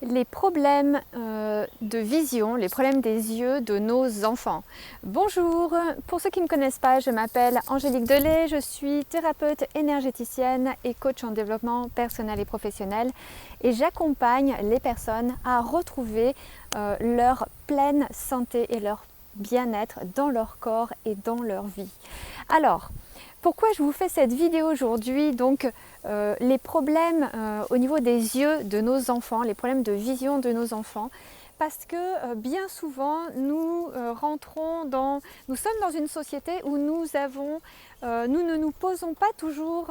Les problèmes de vision, les problèmes des yeux de nos enfants. Bonjour, pour ceux qui ne me connaissent pas, je m'appelle Angélique Delay, je suis thérapeute énergéticienne et coach en développement personnel et professionnel et j'accompagne les personnes à retrouver leur pleine santé et leur bien-être dans leur corps et dans leur vie. Alors, pourquoi je vous fais cette vidéo aujourd'hui? Donc, les problèmes au niveau des yeux de nos enfants, les problèmes de vision de nos enfants, parce que bien souvent nous nous sommes dans une société où nous ne nous posons pas toujours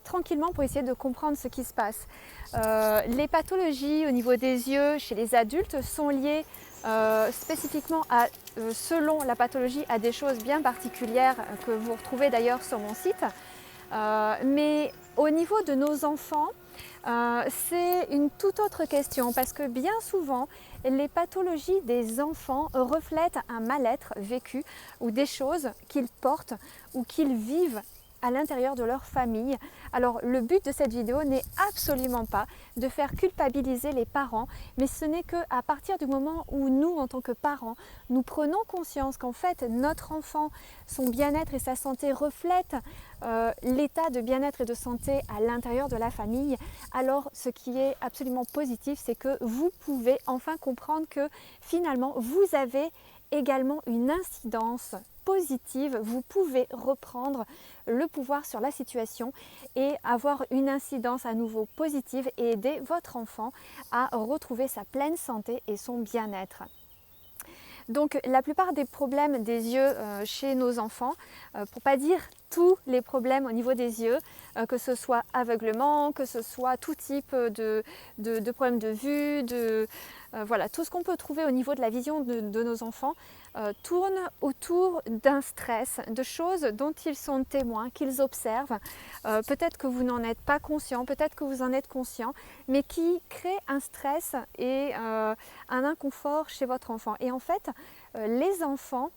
tranquillement pour essayer de comprendre ce qui se passe. Les pathologies au niveau des yeux chez les adultes sont liées spécifiquement selon la pathologie, à des choses bien particulières que vous retrouvez d'ailleurs sur mon site. Mais au niveau de nos enfants, c'est une toute autre question parce que bien souvent, les pathologies des enfants reflètent un mal-être vécu ou des choses qu'ils portent ou qu'ils vivent à l'intérieur de leur famille. Alors le but de cette vidéo n'est absolument pas de faire culpabiliser les parents, mais ce n'est qu'à partir du moment où nous, en tant que parents, nous prenons conscience qu'en fait notre enfant, son bien-être et sa santé reflètent l'état de bien-être et de santé à l'intérieur de la famille, alors ce qui est absolument positif, c'est que vous pouvez enfin comprendre que finalement vous avez également une incidence positive, vous pouvez reprendre le pouvoir sur la situation et avoir une incidence à nouveau positive et aider votre enfant à retrouver sa pleine santé et son bien-être. Donc la plupart des problèmes des yeux chez nos enfants, pour pas dire tous les problèmes au niveau des yeux, que ce soit aveuglement, que ce soit tout type de problèmes de vue, voilà, tout ce qu'on peut trouver au niveau de la vision de nos enfants tourne autour d'un stress, de choses dont ils sont témoins, qu'ils observent. Peut-être que vous n'en êtes pas conscient, peut-être que vous en êtes conscient, mais qui crée un stress et un inconfort chez votre enfant. Et en fait, les enfants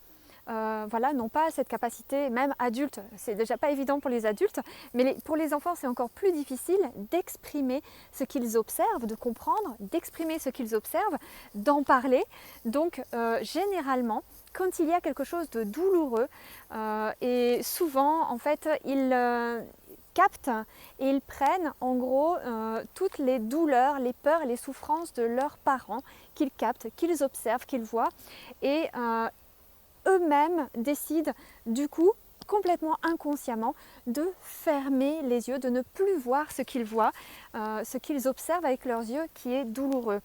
voilà, n'ont pas cette capacité, même adultes, c'est déjà pas évident pour les adultes, mais pour les enfants c'est encore plus difficile d'exprimer ce qu'ils observent, de comprendre, d'exprimer ce qu'ils observent, d'en parler. Donc généralement, quand il y a quelque chose de douloureux, et souvent en fait ils captent et ils prennent en gros toutes les douleurs, les peurs et les souffrances de leurs parents qu'ils captent, qu'ils observent, qu'ils voient et eux-mêmes décident du coup complètement inconsciemment de fermer les yeux, de ne plus voir ce qu'ils voient, ce qu'ils observent avec leurs yeux qui est douloureux.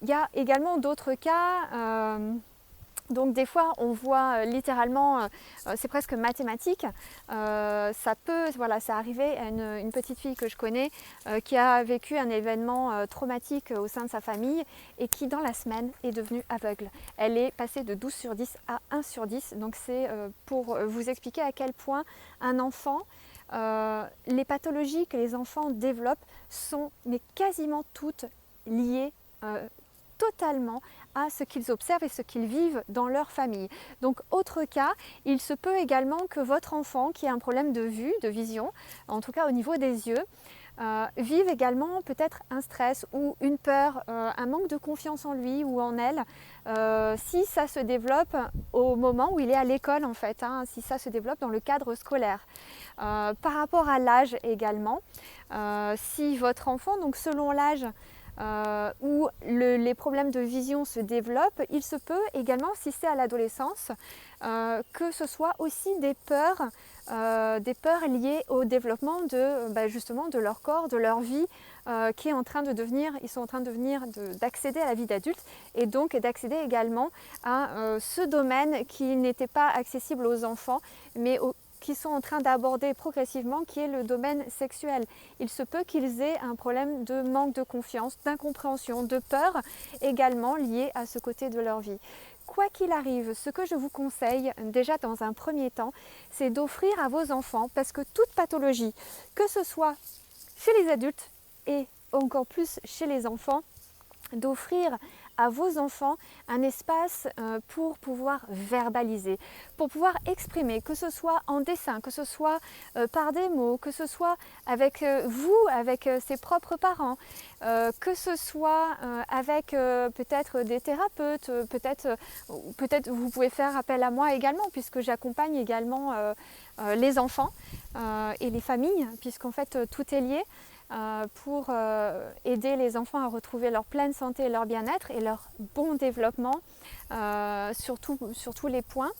Il y a également d'autres cas. Donc des fois on voit littéralement, c'est presque mathématique, ça peut, voilà, ça arrivait à une petite fille que je connais qui a vécu un événement traumatique au sein de sa famille et qui dans la semaine est devenue aveugle. Elle est passée de 12 sur 10 à 1 sur 10, donc c'est pour vous expliquer à quel point un enfant, les pathologies que les enfants développent sont mais quasiment toutes liées totalement à ce qu'ils observent et ce qu'ils vivent dans leur famille. Donc autre cas, il se peut également que votre enfant qui a un problème de vue, de vision, en tout cas au niveau des yeux, vive également peut-être un stress ou une peur, un manque de confiance en lui ou en elle, si ça se développe au moment où il est à l'école en fait, hein, si ça se développe dans le cadre scolaire. Par rapport à l'âge également, si votre enfant, donc selon l'âge, où les problèmes de vision se développent, il se peut également, si c'est à l'adolescence, que ce soit aussi des peurs liées au développement justement de leur corps, de leur vie, qui est en train de devenir, ils sont en train de devenir, d'accéder à la vie d'adulte et donc d'accéder également à ce domaine qui n'était pas accessible aux enfants, mais qui sont en train d'aborder progressivement, qui est le domaine sexuel. Il se peut qu'ils aient un problème de manque de confiance, d'incompréhension, de peur également lié à ce côté de leur vie. Quoi qu'il arrive, ce que je vous conseille déjà dans un premier temps, c'est d'offrir à vos enfants, parce que toute pathologie, que ce soit chez les adultes et encore plus chez les enfants, d'offrir à vos enfants un espace pour pouvoir verbaliser, pour pouvoir exprimer, que ce soit en dessin, que ce soit par des mots, que ce soit avec vous, avec ses propres parents, que ce soit avec peut-être des thérapeutes, peut-être vous pouvez faire appel à moi également, puisque j'accompagne également les enfants et les familles, puisqu'en fait tout est lié. Pour aider les enfants à retrouver leur pleine santé et leur bien-être et leur bon développement sur tous les points.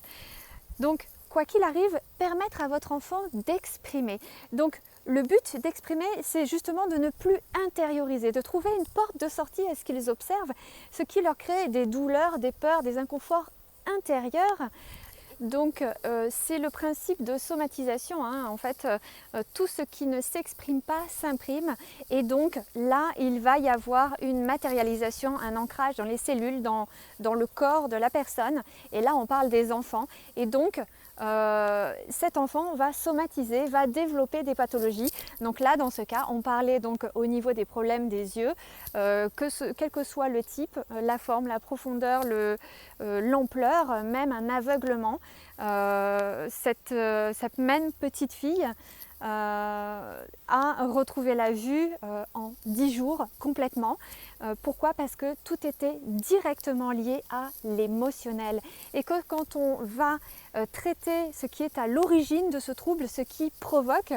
Donc, quoi qu'il arrive, permettre à votre enfant d'exprimer. Donc, le but d'exprimer, c'est justement de ne plus intérioriser, de trouver une porte de sortie à ce qu'ils observent, ce qui leur crée des douleurs, des peurs, des inconforts intérieurs. Donc c'est le principe de somatisation, hein. En fait tout ce qui ne s'exprime pas s'imprime et donc là il va y avoir une matérialisation, un ancrage dans les cellules, dans le corps de la personne, et là on parle des enfants et donc cet enfant va somatiser, va développer des pathologies. Donc là, dans ce cas, on parlait donc au niveau des problèmes des yeux, quel que soit le type, la forme, la profondeur, l'ampleur, même un aveuglement. Cette même petite fille a retrouvé la vue en 10 jours complètement. Pourquoi? Parce que tout était directement lié à l'émotionnel et que quand on va traiter ce qui est à l'origine de ce trouble, ce qui provoque,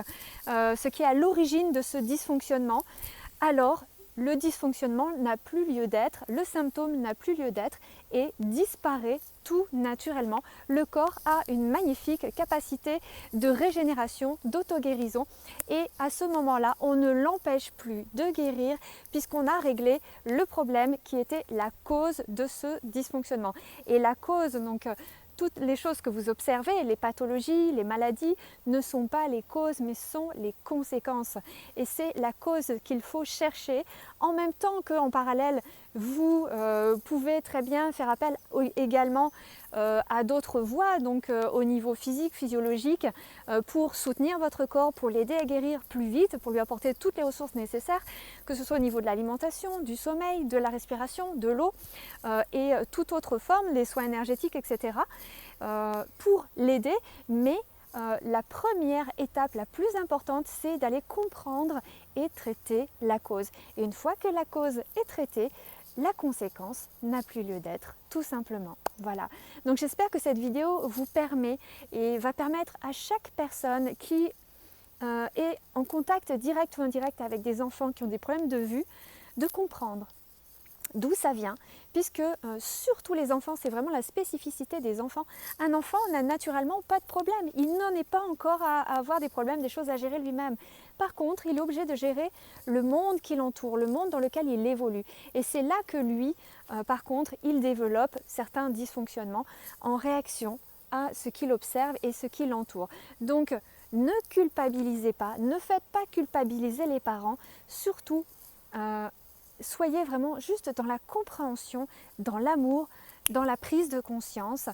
ce qui est à l'origine de ce dysfonctionnement, alors le dysfonctionnement n'a plus lieu d'être, le symptôme n'a plus lieu d'être et disparaît tout naturellement. Le corps a une magnifique capacité de régénération, d'auto-guérison et à ce moment-là, on ne l'empêche plus de guérir puisqu'on a réglé le problème qui était la cause de ce dysfonctionnement. Et la cause, donc, toutes les choses que vous observez, les pathologies, les maladies, ne sont pas les causes, mais sont les conséquences. Et c'est la cause qu'il faut chercher, en même temps qu'en parallèle, vous pouvez très bien faire appel également à d'autres voies, donc au niveau physique, physiologique, pour soutenir votre corps, pour l'aider à guérir plus vite, pour lui apporter toutes les ressources nécessaires, que ce soit au niveau de l'alimentation, du sommeil, de la respiration, de l'eau et toute autre forme, les soins énergétiques, etc. Pour l'aider, mais la première étape la plus importante, c'est d'aller comprendre et traiter la cause. Et une fois que la cause est traitée, la conséquence n'a plus lieu d'être, tout simplement. Voilà. Donc j'espère que cette vidéo vous permet et va permettre à chaque personne qui est en contact direct ou indirect avec des enfants qui ont des problèmes de vue, de comprendre d'où ça vient, puisque surtout les enfants, c'est vraiment la spécificité des enfants. Un enfant n'a naturellement pas de problème, il n'en est pas encore à avoir des problèmes, des choses à gérer lui-même. Par contre, il est obligé de gérer le monde qui l'entoure, le monde dans lequel il évolue. Et c'est là que lui, par contre, il développe certains dysfonctionnements en réaction à ce qu'il observe et ce qui l'entoure. Donc, ne culpabilisez pas, ne faites pas culpabiliser les parents, surtout soyez vraiment juste dans la compréhension, dans l'amour, dans la prise de conscience.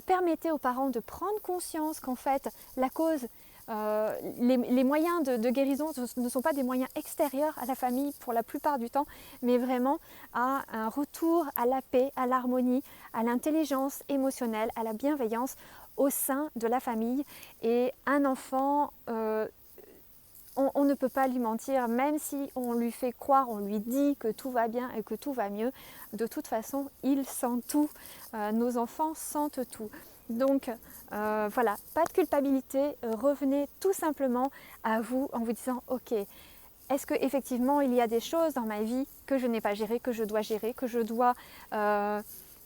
Permettez aux parents de prendre conscience qu'en fait, la cause, les moyens de guérison ne sont pas des moyens extérieurs à la famille pour la plupart du temps, mais vraiment à un retour à la paix, à l'harmonie, à l'intelligence émotionnelle, à la bienveillance au sein de la famille. Et un enfant... on ne peut pas lui mentir, même si on lui fait croire, on lui dit que tout va bien et que tout va mieux. De toute façon, il sent tout. Nos enfants sentent tout. Donc voilà, pas de culpabilité. Revenez tout simplement à vous en vous disant « Ok, est-ce qu'effectivement il y a des choses dans ma vie que je n'ai pas gérées, que je dois gérer, que je dois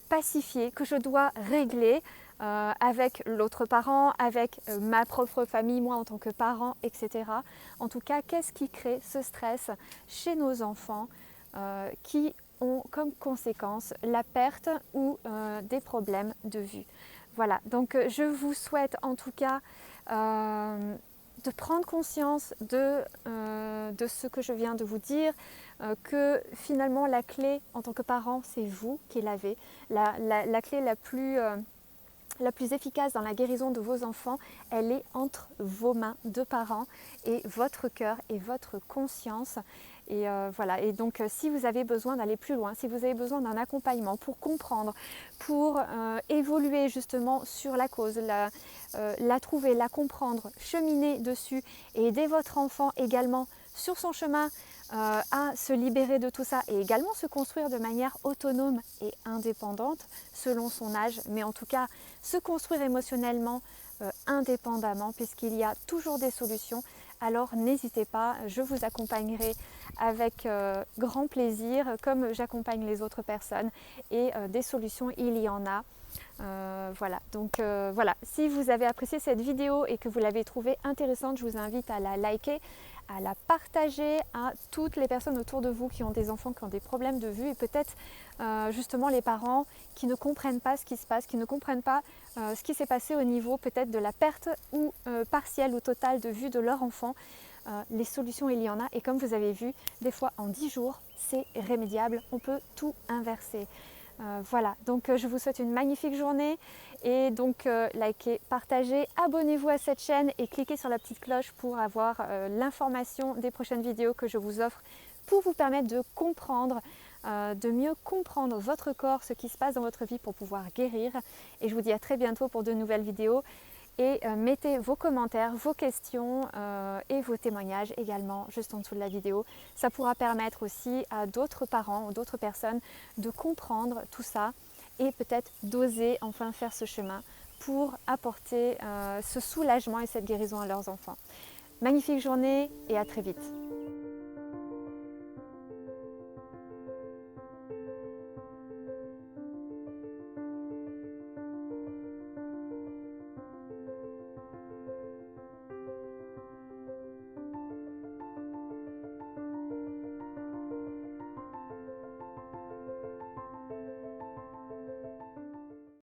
pacifier, que je dois régler ?» avec l'autre parent, avec ma propre famille, moi en tant que parent, etc. En tout cas, qu'est-ce qui crée ce stress chez nos enfants qui ont comme conséquence la perte ou des problèmes de vue. Voilà, donc je vous souhaite en tout cas de prendre conscience de ce que je viens de vous dire, que finalement la clé en tant que parent, c'est vous qui l'avez. La clé la plus efficace dans la guérison de vos enfants, elle est entre vos mains de parents et votre cœur et votre conscience. Et voilà, et donc si vous avez besoin d'aller plus loin, si vous avez besoin d'un accompagnement pour comprendre, pour évoluer justement sur la cause, la trouver, la comprendre, cheminer dessus et aider votre enfant également sur son chemin à se libérer de tout ça et également se construire de manière autonome et indépendante selon son âge, mais en tout cas se construire émotionnellement indépendamment puisqu'il y a toujours des solutions. Alors n'hésitez pas, je vous accompagnerai avec grand plaisir comme j'accompagne les autres personnes et des solutions il y en a. Voilà, donc voilà, si vous avez apprécié cette vidéo et que vous l'avez trouvée intéressante, je vous invite à la liker, à la partager à toutes les personnes autour de vous qui ont des enfants qui ont des problèmes de vue et peut-être justement les parents qui ne comprennent pas ce qui se passe, qui ne comprennent pas ce qui s'est passé au niveau peut-être de la perte ou partielle ou totale de vue de leur enfant. Les solutions il y en a et comme vous avez vu, des fois en 10 jours c'est rémédiable, on peut tout inverser. Voilà, donc je vous souhaite une magnifique journée et donc likez, partagez, abonnez-vous à cette chaîne et cliquez sur la petite cloche pour avoir l'information des prochaines vidéos que je vous offre pour vous permettre de comprendre, de mieux comprendre votre corps, ce qui se passe dans votre vie pour pouvoir guérir. Et je vous dis à très bientôt pour de nouvelles vidéos. Et mettez vos commentaires, vos questions et vos témoignages également juste en dessous de la vidéo. Ça pourra permettre aussi à d'autres parents ou d'autres personnes de comprendre tout ça et peut-être d'oser enfin faire ce chemin pour apporter ce soulagement et cette guérison à leurs enfants. Magnifique journée et à très vite.